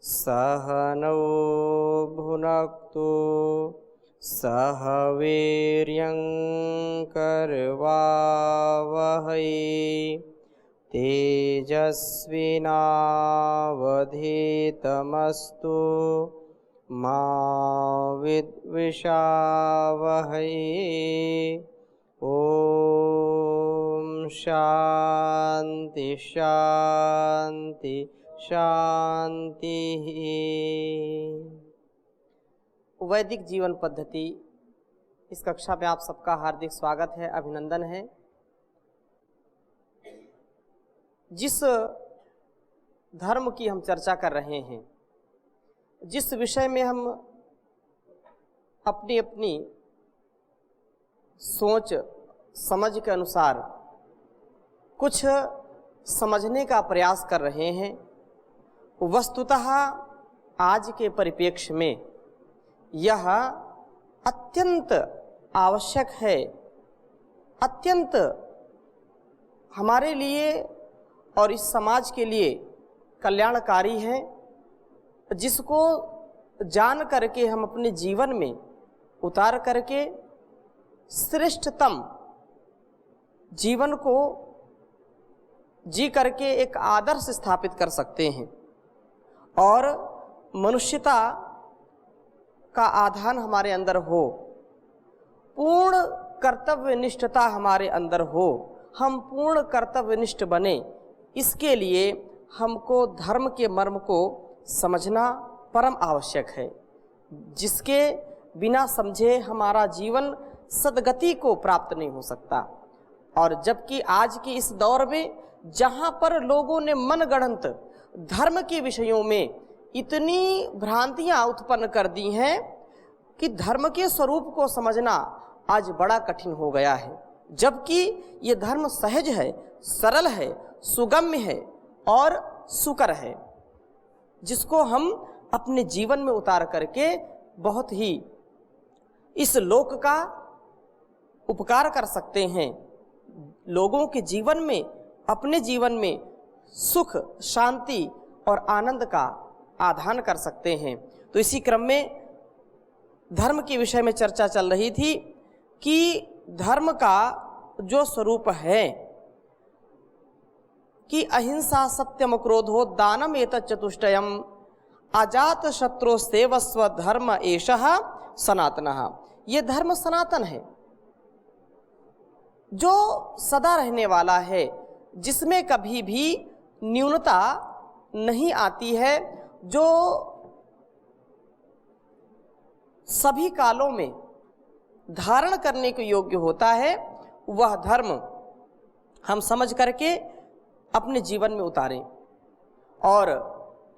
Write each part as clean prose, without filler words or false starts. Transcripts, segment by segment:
सहनौ भुनक्तु सह वीर्यं करवावहै तेजस्विनावधीतमस्तु मा विद्विषावहै। ओम शांति शांति शांति। वैदिक जीवन पद्धति इस कक्षा में आप सबका हार्दिक स्वागत है, अभिनंदन है। जिस धर्म की हम चर्चा कर रहे हैं, जिस विषय में हम अपनी अपनी सोच समझ के अनुसार कुछ समझने का प्रयास कर रहे हैं, वस्तुतः आज के परिप्रेक्ष्य में यह अत्यंत आवश्यक है, अत्यंत हमारे लिए और इस समाज के लिए कल्याणकारी है, जिसको जान करके हम अपने जीवन में उतार करके श्रेष्ठतम जीवन को जी करके एक आदर्श स्थापित कर सकते हैं और मनुष्यता का आधान हमारे अंदर हो, पूर्ण कर्तव्यनिष्ठता हमारे अंदर हो, हम पूर्ण कर्तव्यनिष्ठ बने। इसके लिए हमको धर्म के मर्म को समझना परम आवश्यक है, जिसके बिना समझे हमारा जीवन सद्गति को प्राप्त नहीं हो सकता। और जबकि आज के इस दौर में जहाँ पर लोगों ने मनगढ़ंत धर्म के विषयों में इतनी भ्रांतियाँ उत्पन्न कर दी हैं कि धर्म के स्वरूप को समझना आज बड़ा कठिन हो गया है। जबकि ये धर्म सहज है, सरल है, सुगम्य है और सुकर है, जिसको हम अपने जीवन में उतार करके बहुत ही इस लोक का उपकार कर सकते हैं, लोगों के जीवन में, अपने जीवन में सुख, शांति और आनंद का आधान कर सकते हैं। तो इसी क्रम में धर्म के विषय में चर्चा चल रही थी कि धर्म का जो स्वरूप है कि अहिंसा, सत्यम, क्रोधो, दानम एतत् चतुष्टयम, अजात शत्रु सेवस्व धर्म एषः सनातनः। ये धर्म सनातन है, जो सदा रहने वाला है, जिसमें कभी भी न्यूनता नहीं आती है, जो सभी कालों में धारण करने के योग्य होता है। वह धर्म हम समझ करके अपने जीवन में उतारें। और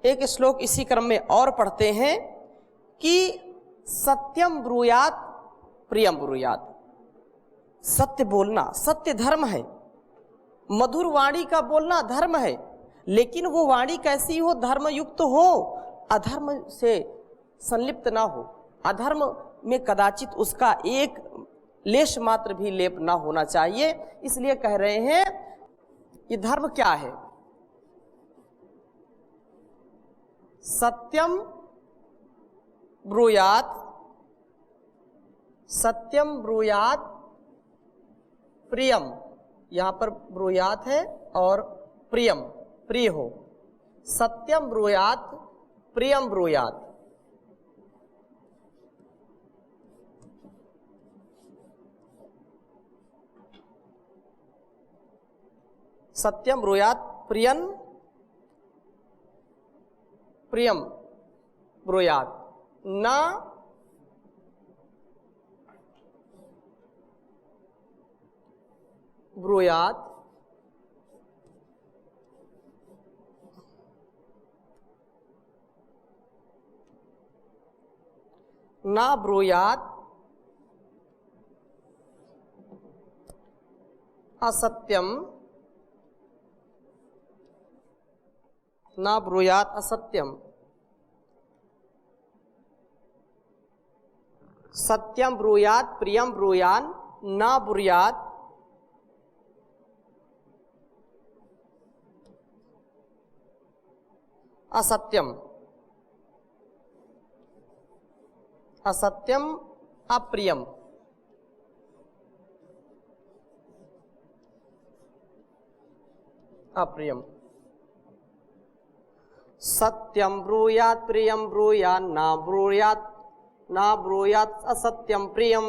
एक श्लोक इसी क्रम में और पढ़ते हैं कि सत्यम ब्रूयात प्रियम ब्रूयात। सत्य बोलना सत्य धर्म है, मधुर वाणी का बोलना धर्म है, लेकिन वो वाणी कैसी हो? धर्म युक्त हो, अधर्म से संलिप्त ना हो, अधर्म में कदाचित उसका एक लेश मात्र भी लेप ना होना चाहिए। इसलिए कह रहे हैं ये धर्म क्या है? सत्यम ब्रूयात, सत्यम ब्रूयात प्रियम, यहां पर ब्रूयात है और प्रियम प्रिय हो, सत्यम ब्रूयात प्रियम ब्रूयात। सत्यम ब्रूयात प्रियम प्रियम ब्रूयात, न ब्रूयात न ब्रूयात असत्यम, न ब्रूयात असत्यम, सत्यम ब्रूयात प्रियम ब्रूयान न ब्रूयात असत्यम। असत्यम अप्रियम। अप्रियम। सत्यम ब्रूयात प्रियम ब्रूयात ना ब्रूयात असत्यम प्रियम।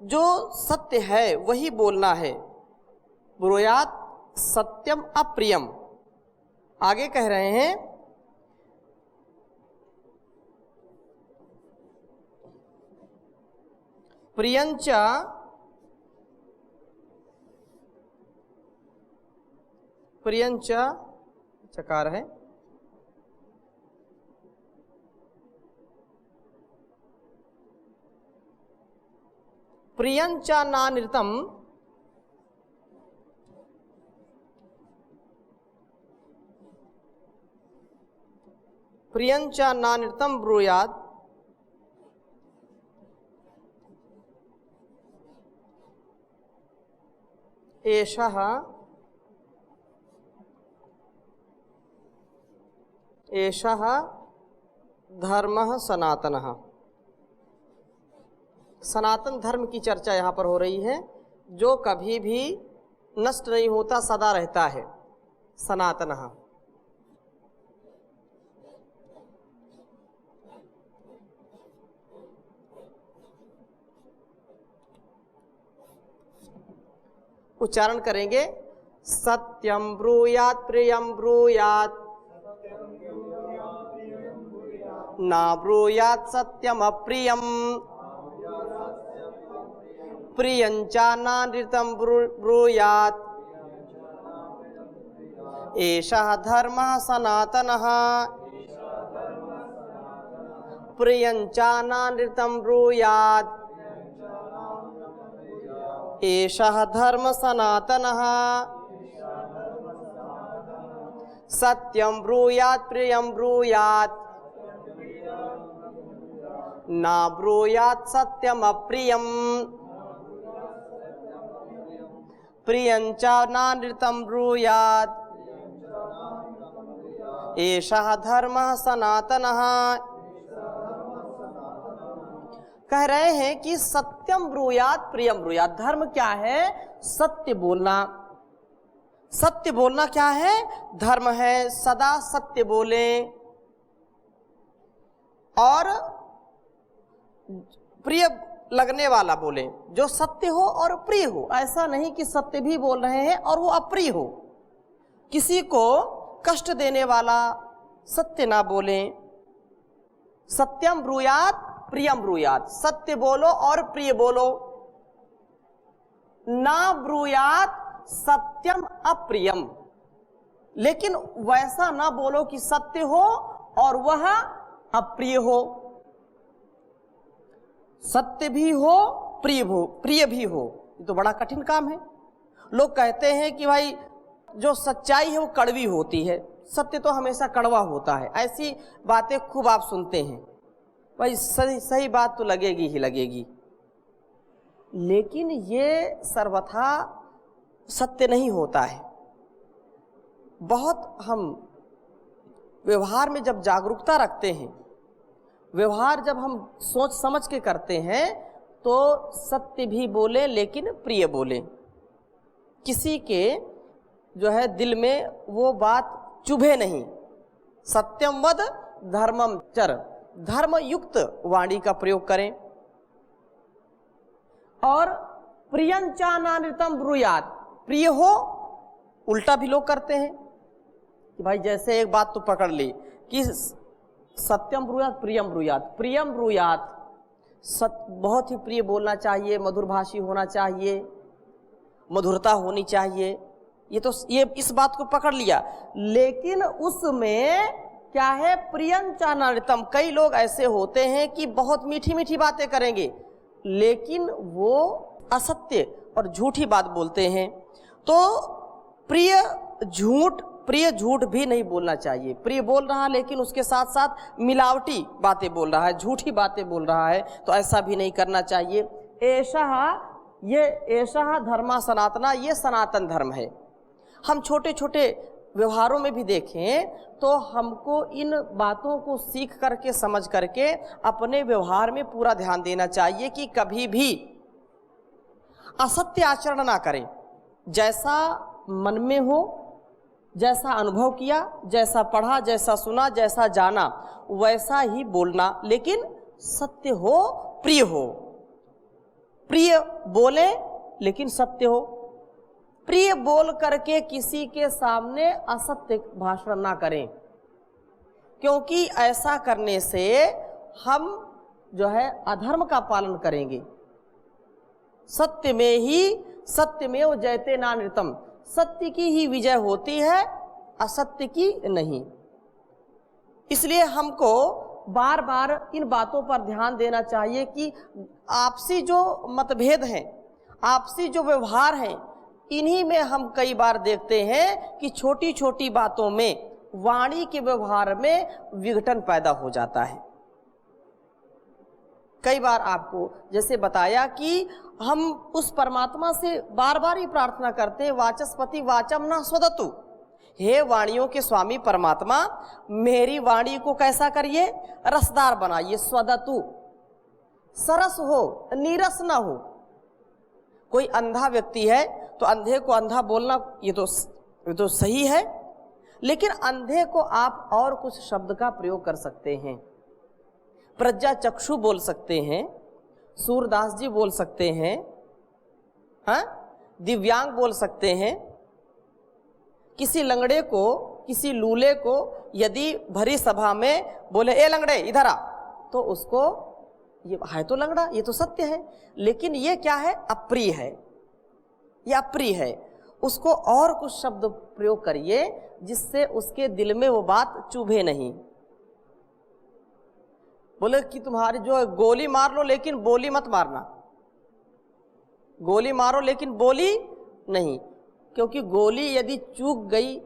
जो सत्य है वही बोलना है। ब्रूयात सत्यम अप्रियम। आगे कह रहे हैं प्रियंच चकार है, प्रियंच नानृतम प्रियंच नानृतम ब्रूयात एषः धर्मः सनातनः। सनातन धर्म की चर्चा यहाँ पर हो रही है, जो कभी भी नष्ट नहीं होता, सदा रहता है, सनातनः। उच्चारण करेंगे, सत्यम ब्रूयात प्रियम ब्रूयात ना ब्रूयात सत्यम अप्रियम। प्रियंचा नानृतं ब्रूयात एषः धर्मः सनातनः। प्रियंचा नानृतं ब्रूयात एषः धर्म सनातनः। सत्यम ब्रूयात प्रियम ब्रूयात ना ब्रूयात सत्यम अप्रियम। प्रियंचा नानृतं ब्रूयात एषः धर्मः सनातनः। कह रहे हैं कि सत्यम ब्रूयात प्रियम ब्रूयात। धर्म क्या है? सत्य बोलना। सत्य बोलना क्या है? धर्म है। सदा सत्य बोले और प्रिय लगने वाला बोले, जो सत्य हो और प्रिय हो। ऐसा नहीं कि सत्य भी बोल रहे हैं और वो अप्रिय हो। किसी को कष्ट देने वाला सत्य ना बोले। सत्यम ब्रूयात प्रियम ब्रूयात। सत्य बोलो और प्रिय बोलो। ना ब्रूयात सत्यम अप्रियम। लेकिन वैसा ना बोलो कि सत्य हो और वह अप्रिय हो। सत्य भी हो, प्रिय भी हो। ये तो बड़ा कठिन काम है। लोग कहते हैं कि भाई जो सच्चाई है वो कड़वी होती है, सत्य तो हमेशा कड़वा होता है। ऐसी बातें खूब आप सुनते हैं। भाई सही बात तो लगेगी ही लगेगी, लेकिन ये सर्वथा सत्य नहीं होता है। बहुत हम व्यवहार में जब जागरूकता रखते हैं, व्यवहार जब हम सोच समझ के करते हैं, तो सत्य भी बोले लेकिन प्रिय बोले। किसी के जो है दिल में वो बात चुभे नहीं। सत्यम वद धर्मम चर। धर्म युक्त वाणी का प्रयोग करें। और प्रियंचानानृतम ब्रूयात। प्रिय हो, उल्टा भी लोग करते हैं कि भाई जैसे एक बात तो पकड़ ली कि सत्यम ब्रूयात प्रियम ब्रूयात। प्रियम ब्रूयात बहुत ही प्रिय बोलना चाहिए, मधुरभाषी होना चाहिए, मधुरता होनी चाहिए। ये इस बात को पकड़ लिया, लेकिन उसमें क्या है? प्रियंचानानृतम। कई लोग ऐसे होते हैं कि बहुत मीठी मीठी बातें करेंगे, लेकिन वो असत्य और झूठी बात बोलते हैं। तो प्रिय झूठ भी नहीं बोलना चाहिए। प्रिय बोल रहा है लेकिन उसके साथ साथ मिलावटी बातें बोल रहा है, झूठी बातें बोल रहा है, तो ऐसा भी नहीं करना चाहिए। ऐसा धर्मा सनातना, ये सनातन धर्म है। हम छोटे छोटे व्यवहारों में भी देखें तो हमको इन बातों को सीख करके, समझ करके अपने व्यवहार में पूरा ध्यान देना चाहिए कि कभी भी असत्य आचरण ना करें। जैसा मन में हो, जैसा अनुभव किया, जैसा पढ़ा, जैसा सुना, जैसा जाना, वैसा ही बोलना, लेकिन सत्य हो, प्रिय हो। प्रिय बोले लेकिन सत्य हो। प्रिय बोल करके किसी के सामने असत्य भाषण ना करें, क्योंकि ऐसा करने से हम जो है अधर्म का पालन करेंगे। सत्यमेव जयते नानृतम, सत्य की ही विजय होती है, असत्य की नहीं। इसलिए हमको बार बार इन बातों पर ध्यान देना चाहिए कि आपसी जो मतभेद हैं, आपसी जो व्यवहार हैं, इन्हीं में हम कई बार देखते हैं कि छोटी छोटी बातों में, वाणी के व्यवहार में विघटन पैदा हो जाता है। कई बार आपको जैसे बताया कि हम उस परमात्मा से बार बार ही प्रार्थना करते हैं, वाचस्पति वाचम न स्वदतु, हे वाणियों के स्वामी परमात्मा, मेरी वाणी को कैसा करिए, रसदार बनाइए, स्वदतु, सरस हो, नीरस ना हो। कोई अंधा व्यक्ति है तो अंधे को अंधा बोलना ये तो सही है, लेकिन अंधे को आप और कुछ शब्द का प्रयोग कर सकते हैं। प्रज्ञा चक्षु बोल सकते हैं, सूरदास जी बोल सकते हैं, हाँ, दिव्यांग बोल सकते हैं। किसी लंगड़े को, किसी लूले को यदि भरी सभा में बोले ए लंगड़े इधर आ, तो उसको ये है तो लंगड़ा, ये तो सत्य है, लेकिन ये क्या है, अप्रिय है, ये अप्रिय है। उसको और कुछ शब्द प्रयोग करिए जिससे उसके दिल में वो बात चुभे नहीं। बोले कि तुम्हारी जो गोली मार लो लेकिन बोली मत मारना, गोली मारो लेकिन बोली नहीं, क्योंकि गोली यदि चूक गई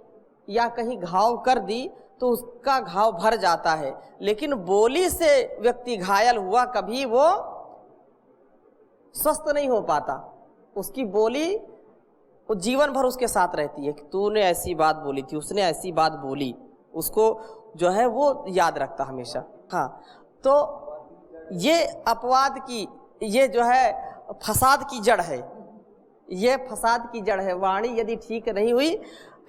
या कहीं घाव कर दी तो उसका घाव भर जाता है, लेकिन बोली से व्यक्ति घायल हुआ कभी वो स्वस्थ नहीं हो पाता। उसकी बोली वो जीवन भर उसके साथ रहती है कि तूने ऐसी बात बोली थी, उसने ऐसी बात बोली, उसको जो है वो याद रखता हमेशा। हाँ, तो ये अपवाद की, ये जो है फसाद की जड़ है, ये फसाद की जड़ है। वाणी यदि ठीक नहीं हुई,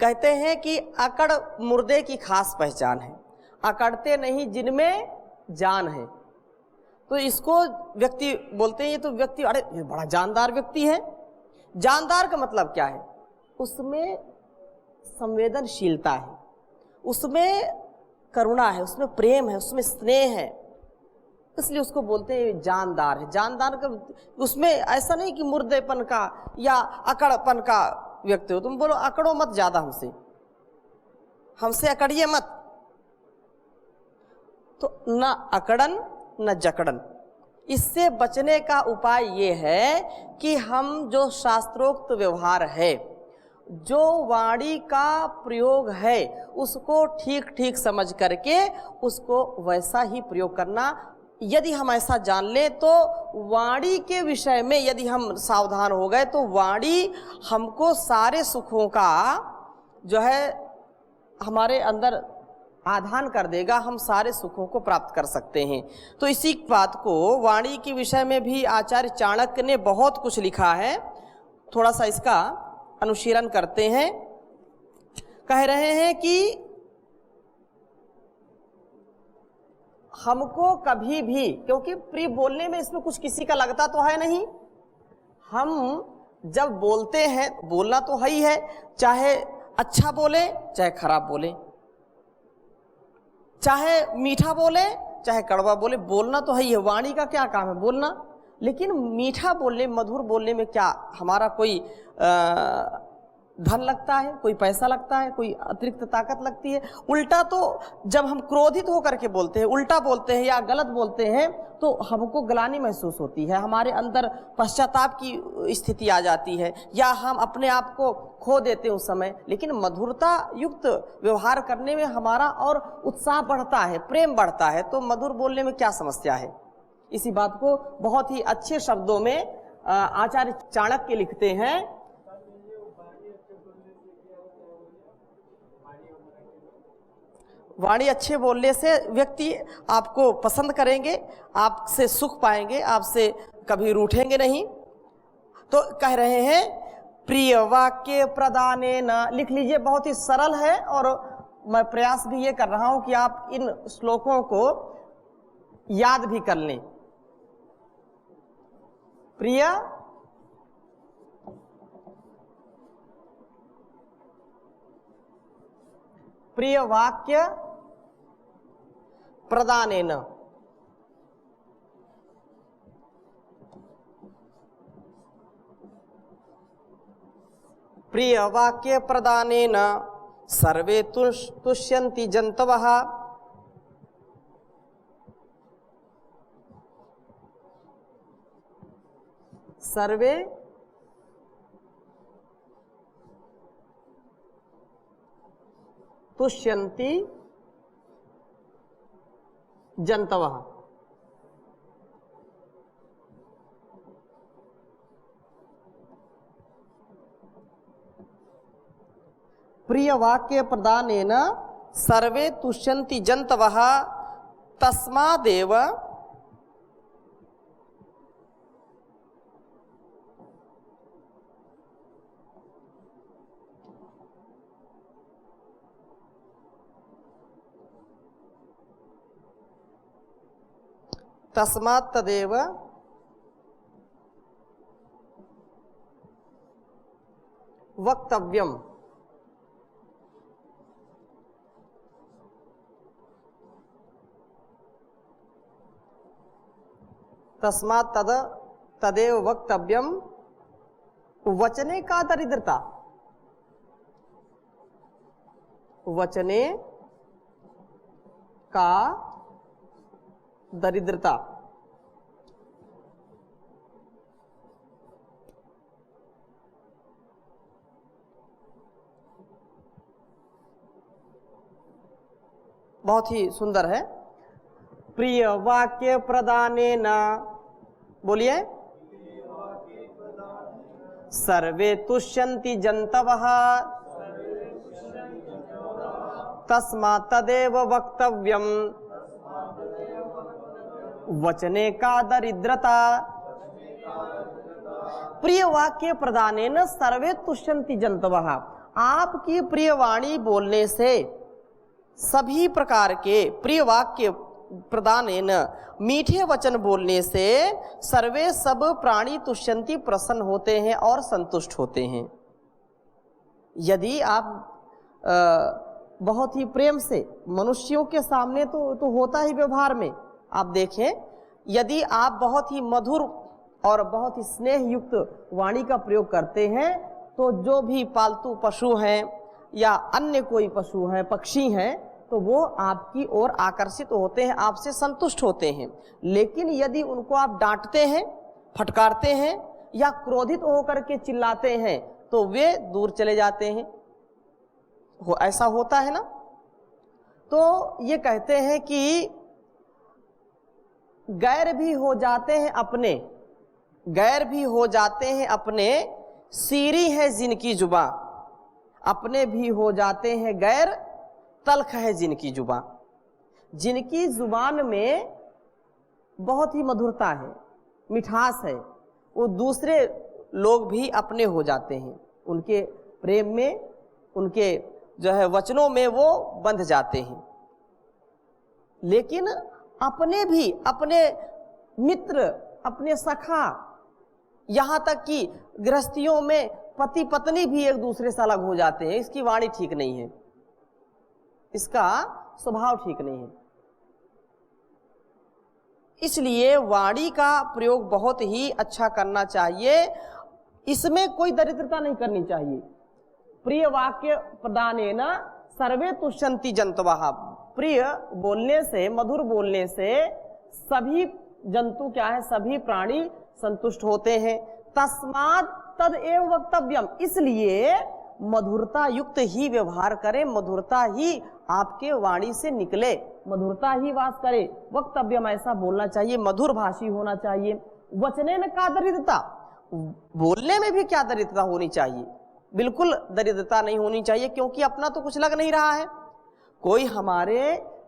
कहते हैं कि अकड़ मुर्दे की खास पहचान है, अकड़ते नहीं जिनमें जान है। तो इसको व्यक्ति बोलते हैं, ये तो व्यक्ति, अरे ये बड़ा जानदार व्यक्ति है। जानदार का मतलब क्या है, उसमें संवेदनशीलता है, उसमें करुणा है, उसमें प्रेम है, उसमें स्नेह है, इसलिए उसको बोलते हैं जानदार है। जानदार का उसमें ऐसा नहीं कि मुर्देपन का या अकड़पन का व्यक्ति हो। तुम बोलो अकड़ो मत ज्यादा, हमसे अकड़िए मत, तो न अकड़न न जकड़न। इससे बचने का उपाय ये है कि हम जो शास्त्रोक्त व्यवहार है, जो वाणी का प्रयोग है, उसको ठीक ठीक समझ करके उसको वैसा ही प्रयोग करना। यदि हम ऐसा जान लें तो वाणी के विषय में यदि हम सावधान हो गए तो वाणी हमको सारे सुखों का जो है हमारे अंदर आधान कर देगा, हम सारे सुखों को प्राप्त कर सकते हैं। तो इसी बात को वाणी के विषय में भी आचार्य चाणक्य ने बहुत कुछ लिखा है, थोड़ा सा इसका अनुशीलन करते हैं। कह रहे हैं कि हमको कभी भी, क्योंकि प्रिय बोलने में इसमें कुछ किसी का लगता तो है नहीं, हम जब बोलते हैं बोलना तो है ही है, चाहे अच्छा बोले चाहे खराब बोले, चाहे मीठा बोले चाहे कड़वा बोले, बोलना तो है ही है। वाणी का क्या काम है, बोलना। लेकिन मीठा बोलने, मधुर बोलने में क्या हमारा कोई धन लगता है, कोई पैसा लगता है, कोई अतिरिक्त ताकत लगती है? उल्टा तो जब हम क्रोधित होकर के बोलते हैं, उल्टा बोलते हैं या गलत बोलते हैं, तो हमको ग्लानि महसूस होती है, हमारे अंदर पश्चाताप की स्थिति आ जाती है, या हम अपने आप को खो देते हैं उस समय। लेकिन मधुरता युक्त व्यवहार करने में हमारा और उत्साह बढ़ता है, प्रेम बढ़ता है, तो मधुर बोलने में क्या समस्या है। इसी बात को बहुत ही अच्छे शब्दों में आचार्य चाणक्य लिखते हैं। वाणी अच्छे बोलने से व्यक्ति आपको पसंद करेंगे, आपसे सुख पाएंगे, आपसे कभी रूठेंगे नहीं। तो कह रहे हैं प्रिय वाक्य प्रदानेन, लिख लीजिए, बहुत ही सरल है और मैं प्रयास भी ये कर रहा हूं कि आप इन श्लोकों को याद भी कर लें। प्रिय वाक्य प्रदानेन, प्रिय वाक्य प्रदानेन सर्वे तुष्यन्ति जन्तवः, सर्वे तुष्यन्ति जन्तवः। प्रिय वाक्य प्रदानेन सर्वे तुष्यन्ति जन्तवः तस्मादेव तस्मात् तदेव वक्तव्यम, तस्मात् तदेव वक्तव्यम। वचने का दरिद्रता, वचने का दरिद्रता, बहुत ही सुंदर है। प्रिय वाक्य प्रदानेन, बोलिए, सर्वे तुष्यन्ति जन्तवः तस्मात् तदेव वक्तव्यम वचने का दरिद्रता। प्रिय वाक्य प्रदानेन सर्वे तुष्यन्ति जन्तवः, आपकी प्रिय वाणी बोलने से सभी प्रकार के, प्रिय वाक्य प्रदानेन मीठे वचन बोलने से सर्वे सब प्राणी तुष्यन्ति प्रसन्न होते हैं और संतुष्ट होते हैं। यदि आप बहुत ही प्रेम से मनुष्यों के सामने तो होता ही व्यवहार में, आप देखें, यदि आप बहुत ही मधुर और बहुत ही स्नेह युक्त वाणी का प्रयोग करते हैं तो जो भी पालतू पशु हैं या अन्य कोई पशु हैं, पक्षी हैं, तो वो आपकी ओर आकर्षित होते हैं, आपसे संतुष्ट होते हैं। लेकिन यदि उनको आप डांटते हैं, फटकारते हैं या क्रोधित होकर के चिल्लाते हैं तो वे दूर चले जाते हैं। ऐसा होता है ना। तो ये कहते हैं कि गैर भी हो जाते हैं अपने, गैर भी हो जाते हैं अपने, सीरी है जिनकी जुबां, अपने भी हो जाते हैं गैर, तल्ख है जिनकी जुबां। जिनकी जुबान में बहुत ही मधुरता है, मिठास है, वो दूसरे लोग भी अपने हो जाते हैं, उनके प्रेम में, उनके जो है वचनों में वो बंध जाते हैं। लेकिन अपने भी, अपने मित्र, अपने सखा, यहाँ तक कि गृहस्थियों में पति पत्नी भी एक दूसरे से अलग हो जाते हैं। इसकी वाणी ठीक नहीं है, इसका स्वभाव ठीक नहीं है। इसलिए वाणी का प्रयोग बहुत ही अच्छा करना चाहिए, इसमें कोई दरिद्रता नहीं करनी चाहिए। प्रिय वाक्य प्रदानेन सर्वे तुष्यन्ति जन्तवः, प्रिय बोलने से, मधुर बोलने से सभी जंतु क्या है, सभी प्राणी संतुष्ट होते हैं। तस्मात् तदेव वक्तव्यम, इसलिए मधुरता युक्त ही व्यवहार करें, मधुरता ही आपके वाणी से निकले, मधुरता ही वास करे। वक्तव्यम, ऐसा बोलना चाहिए, मधुर भाषी होना चाहिए। वचनेन का दरिद्रता, बोलने में भी क्या दरिद्रता होनी चाहिए, बिल्कुल दरिद्रता नहीं होनी चाहिए, क्योंकि अपना तो कुछ लग नहीं रहा है। कोई हमारे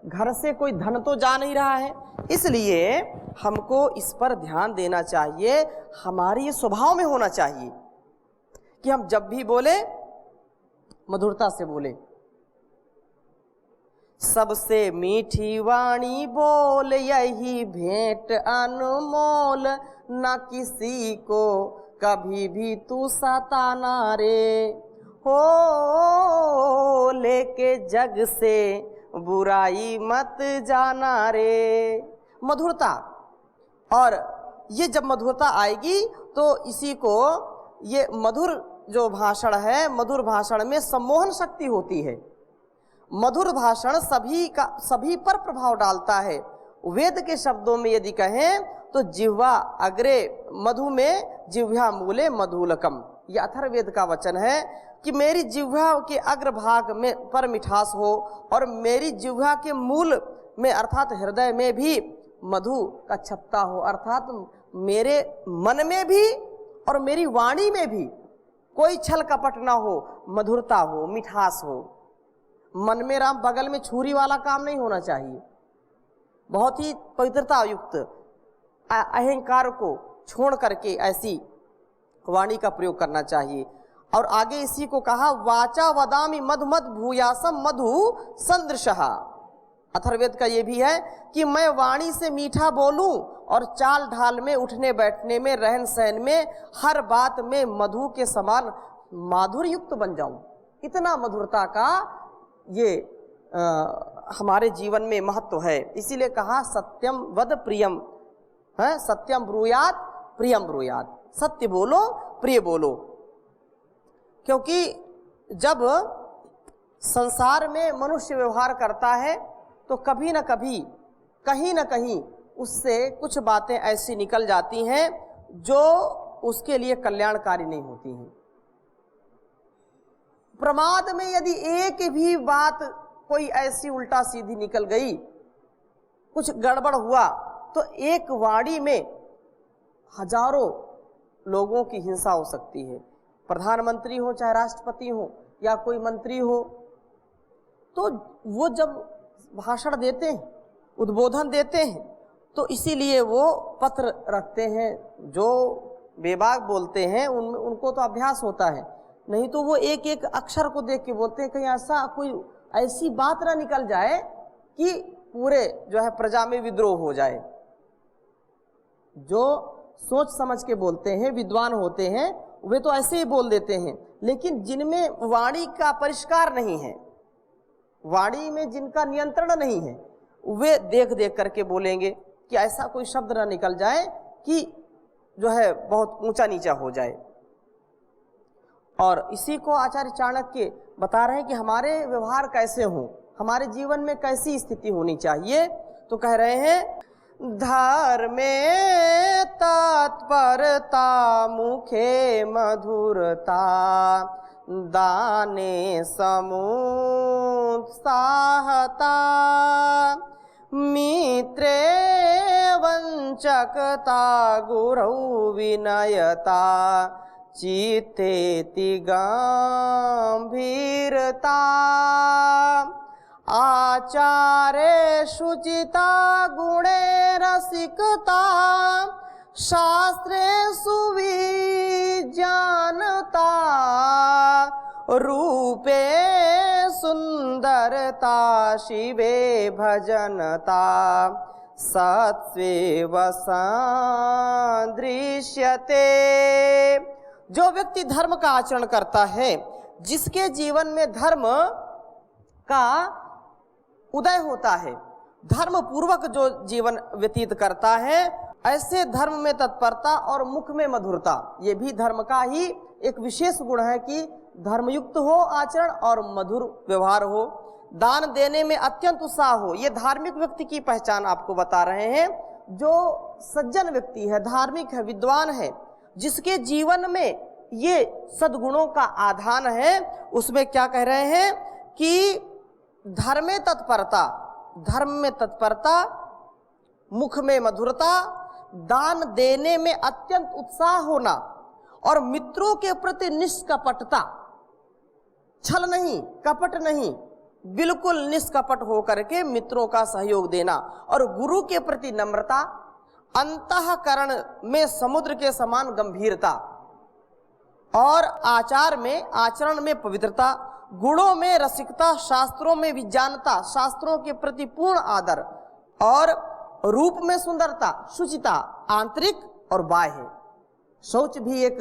घर से कोई धन तो जा नहीं रहा है, इसलिए हमको इस पर ध्यान देना चाहिए। हमारे ये स्वभाव में होना चाहिए कि हम जब भी बोले मधुरता से बोले। सबसे मीठी वाणी बोल यही भेंट अनमोल, न किसी को कभी भी तू सताना रे, हो लेके जग से बुराई मत जाना रे। मधुरता, और ये जब मधुरता आएगी तो इसी को, ये मधुर जो भाषण है, मधुर भाषण में सम्मोहन शक्ति होती है। मधुर भाषण सभी पर प्रभाव डालता है। वेद के शब्दों में यदि कहें तो जिह्वा अग्रे मधु में जिह्वा मूले मधुलकम, यह अथर्ववेद का वचन है कि मेरी जिह्वा के अग्रभाग में पर मिठास हो और मेरी जिह्वा के मूल में अर्थात हृदय में भी मधु का छत्ता हो, अर्थात मेरे मन में भी और मेरी वाणी में भी कोई छल कपट ना हो, मधुरता हो, मिठास हो। मन में राम बगल में छुरी वाला काम नहीं होना चाहिए। बहुत ही पवित्रता युक्त अहंकार को छोड़ करके ऐसी वाणी का प्रयोग करना चाहिए। और आगे इसी को कहा, वाचा वदामि मधु मद भूयासम मधु संदृशः। अथर्ववेद का ये भी है कि मैं वाणी से मीठा बोलूं और चाल ढाल में, उठने बैठने में, रहन सहन में, हर बात में मधु के समान माधुर्य युक्त बन जाऊं। इतना मधुरता का ये हमारे जीवन में महत्व है। इसीलिए कहा सत्यम वद प्रियम है, सत्यम ब्रूयात प्रियम ब्रूयात, सत्य बोलो प्रिय बोलो। क्योंकि जब संसार में मनुष्य व्यवहार करता है तो कभी न कभी, कहीं न कहीं उससे कुछ बातें ऐसी निकल जाती हैं जो उसके लिए कल्याणकारी नहीं होती हैं। प्रमाद में यदि एक भी बात कोई ऐसी उल्टा सीधी निकल गई, कुछ गड़बड़ हुआ, तो एक वाणी में हजारों लोगों की हिंसा हो सकती है। प्रधानमंत्री हो, चाहे राष्ट्रपति हो या कोई मंत्री हो, तो वो जब भाषण देते हैं, उद्बोधन देते हैं, तो इसीलिए वो पत्र रखते हैं। जो बेबाक बोलते हैं उनको तो अभ्यास होता है, नहीं तो वो एक एक अक्षर को देख के बोलते हैं, कहीं ऐसा कोई ऐसी बात ना निकल जाए कि पूरे जो है प्रजा में विद्रोह हो जाए। जो सोच समझ के बोलते हैं, विद्वान होते हैं, वे तो ऐसे ही बोल देते हैं। लेकिन जिनमें वाणी का परिष्कार नहीं है, वाणी में जिनका नियंत्रण नहीं है, वे देख देख करके बोलेंगे कि ऐसा कोई शब्द ना निकल जाए कि जो है बहुत ऊंचा नीचा हो जाए। और इसी को आचार्य चाणक्य बता रहे हैं कि हमारे व्यवहार कैसे हों, हमारे जीवन में कैसी स्थिति होनी चाहिए। तो कह रहे हैं, धर्मे तत्परता मुखे मधुरता, दाने समुत्साहता, मित्रे वंचकता, गुरौ विनयता, चित्तेति गंभीरता, आचारे शुचिता, गुणे रसिकता, शास्त्रे सुविज्ञानता, रूपे सुंदरता, शिवे भजनता, सत्वे वसंदृश्यते। जो व्यक्ति धर्म का आचरण करता है, जिसके जीवन में धर्म का उदय होता है, धर्म पूर्वक जो जीवन व्यतीत करता है, ऐसे धर्म में तत्परता और मुख में मधुरता, ये भी धर्म का ही एक विशेष गुण है कि धर्मयुक्त हो आचरण और मधुर व्यवहार हो। दान देने में अत्यंत उत्साह हो, ये धार्मिक व्यक्ति की पहचान आपको बता रहे हैं। जो सज्जन व्यक्ति है, धार्मिक है, विद्वान है, जिसके जीवन में ये सद्गुणों का आधान है, उसमें क्या कह रहे हैं कि धर्मे तत्परता, धर्म में तत्परता, मुख में मधुरता, दान देने में अत्यंत उत्साह होना और मित्रों के प्रति निष्कपटता, छल नहीं, कपट नहीं, बिल्कुल निष्कपट होकर के मित्रों का सहयोग देना और गुरु के प्रति नम्रता, अंतःकरण में समुद्र के समान गंभीरता और आचरण में पवित्रता, गुणों में रसिकता, शास्त्रों में विज्ञानता, शास्त्रों के प्रति पूर्ण आदर और रूप में सुंदरता, शुचिता आंतरिक और बाह्य। शौच भी एक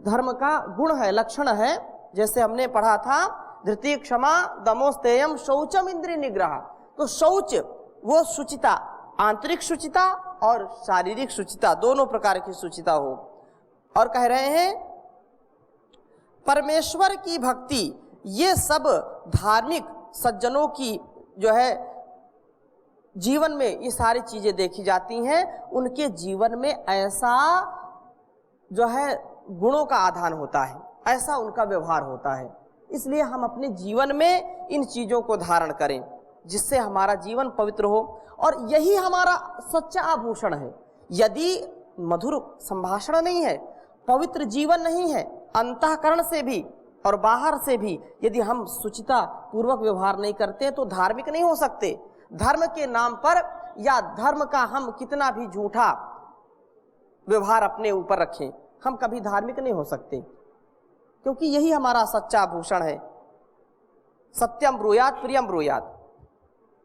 धर्म का गुण है, लक्षण है। जैसे हमने पढ़ा था धृति क्षमा दमोस्तेयम शौचम इंद्रिय निग्रह। तो शौच वो शुचिता, आंतरिक शुचिता और शारीरिक शुचिता, दोनों प्रकार की शुचिता हो। और कह रहे हैं परमेश्वर की भक्ति, ये सब धार्मिक सज्जनों की जो है जीवन में ये सारी चीजें देखी जाती हैं। उनके जीवन में ऐसा जो है गुणों का आधान होता है, ऐसा उनका व्यवहार होता है। इसलिए हम अपने जीवन में इन चीजों को धारण करें जिससे हमारा जीवन पवित्र हो, और यही हमारा सच्चा आभूषण है। यदि मधुर संभाषण नहीं है, पवित्र जीवन नहीं है, अंतःकरण से भी और बाहर से भी यदि हम शुचिता पूर्वक व्यवहार नहीं करते तो धार्मिक नहीं हो सकते। धर्म के नाम पर या धर्म का हम कितना भी झूठा व्यवहार अपने ऊपर रखें, हम कभी धार्मिक नहीं हो सकते, क्योंकि यही हमारा सच्चा आभूषण है। सत्यम ब्रूयात प्रियम ब्रूयात।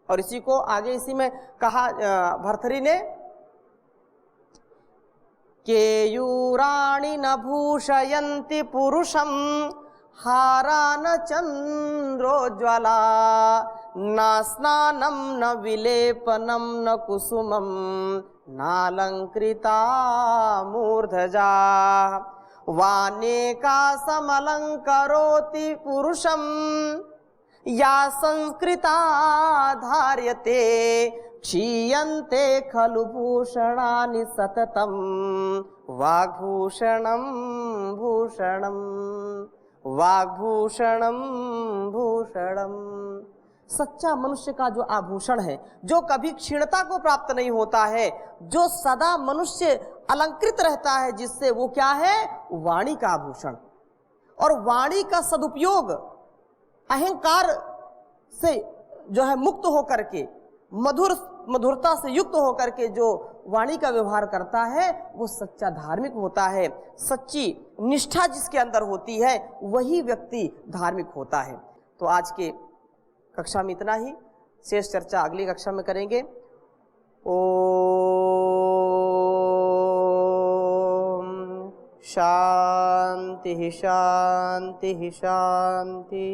और इसी को आगे इसी में कहा भर्तृहरि ने, केयूराणि न भूषयन्ति पुरुषं हारा न चंद्रोज्ज्वला, न स्नानं न विलेपनं न कुसुमं नालंकृता मूर्धजा, वानेका समलंकरोति पुरुषं या संस्कृता धार्यते, क्षीयन्ते खलु भूषणानि सततं, वाग्भूषणं भूषणं वाग्भूषणं भूषणं। सच्चा मनुष्य का जो आभूषण है, जो कभी क्षीणता को प्राप्त नहीं होता है, जो सदा मनुष्य अलंकृत रहता है, जिससे वो क्या है, वाणी का आभूषण। और वाणी का सदुपयोग अहंकार से जो है मुक्त होकर के, मधुरता से युक्त होकर के जो वाणी का व्यवहार करता है, वो सच्चा धार्मिक होता है। सच्ची निष्ठा जिसके अंदर होती है वही व्यक्ति धार्मिक होता है। तो आज के कक्षा में इतना ही, शेष चर्चा अगली कक्षा में करेंगे। ओम शांति शांति शांति।